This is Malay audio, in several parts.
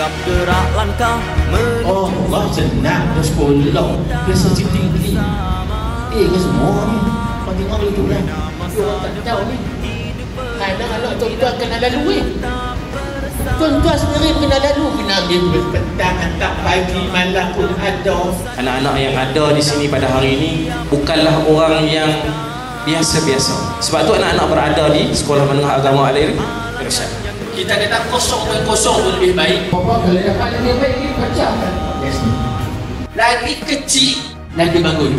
Setiap gerak langkah Oh, Allah senang dah sekolah. Biasa tinggi. Ke semua ni. Kau tengok begitu lah. Orang tak tahu ni. Anak-anak tuan-tuan kena lalu Tuan-tuan sendiri kena lalu. Kena ambil petang, hantar pagi, malam pun ada. Anak-anak yang ada di sini pada hari ini bukanlah orang yang biasa-biasa. Sebab tu anak-anak berada di Sekolah Menengah Agama Al-Irsyad. Kita kata kosong tu lebih baik. Bapak kalau dapat lebih baik ni macam kan? Lagi kecil, lagi bagus.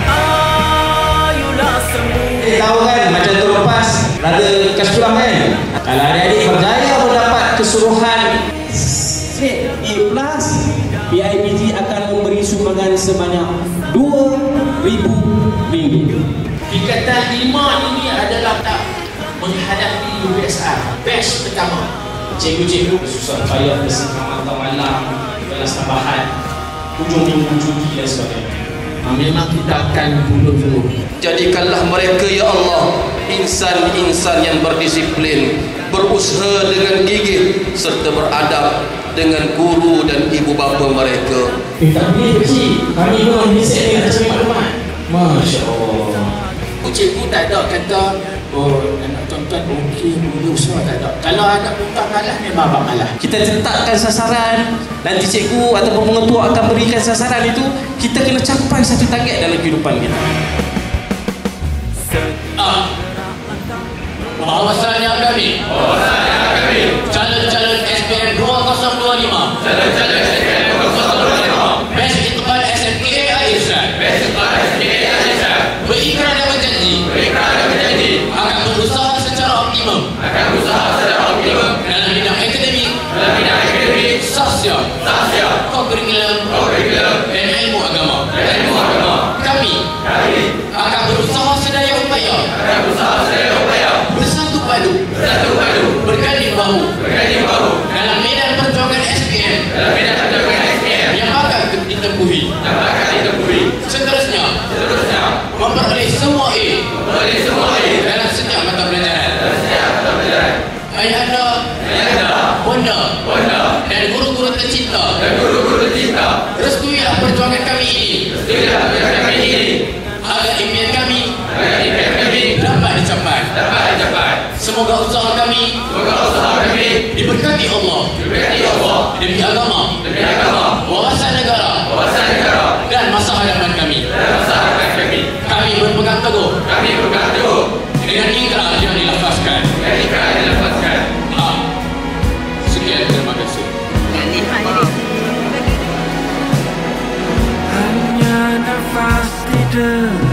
Ayolah semua Tahu kan macam tu lepas rada kas pulang kan. Kalau adik-adik berjaya mendapat keseluruhan A+, PIBG akan memberi sumbangan sebanyak RM2,000. Tingkatan 5 ini adalah tak menghadapi USR. Best pertama. Cikgu-cikgu susah payah bersihkan mata malam, kelas tambahan, hujung minggu cuti dan sebagainya. Memang kita akan bunuh. Jadikanlah mereka ya Allah insan-insan yang berdisiplin, berusaha dengan gigih serta beradab dengan guru dan ibu bapa mereka. Tapi kecil, kami pun bisa dengan cari maklumat. Masya Allah. Cikgu tak ada kata anak tuan-tuan okey boleh usaha, tak ada. Kalau anak tuan malas memang abang malas. Kita letakkan sasaran, nanti cikgu ataupun pengetua akan berikan sasaran itu, kita kena capai satu target dalam kehidupan kita. Bahawasanya kami calon-calon SPM 2025 Best Itqan SMK Al-Irsyad berikrar dan berjanji akan berusaha secara optimum dalam bidang akademik, sosial, kurikulum dan ilmu agama. Kami akan berusaha sedaya upaya bersatu padu berganding bahu dalam medan perjuangan SPM yang akan ditempuhi. Seterusnya memperoleh semua A dalam setiap mata pelajaran. Ayahanda, bonda dan guru-guru tercinta, restuilah perjuangan kami ini agar impian kami dapat dicapai. Semoga usaha kami diberkati Allah demi agama, wawasan negara dan masa hadapan kami. Kami berpegang teguh dengan ingkrah yang dilafazkan. Sekian, terima kasih. Hanya nafas tidak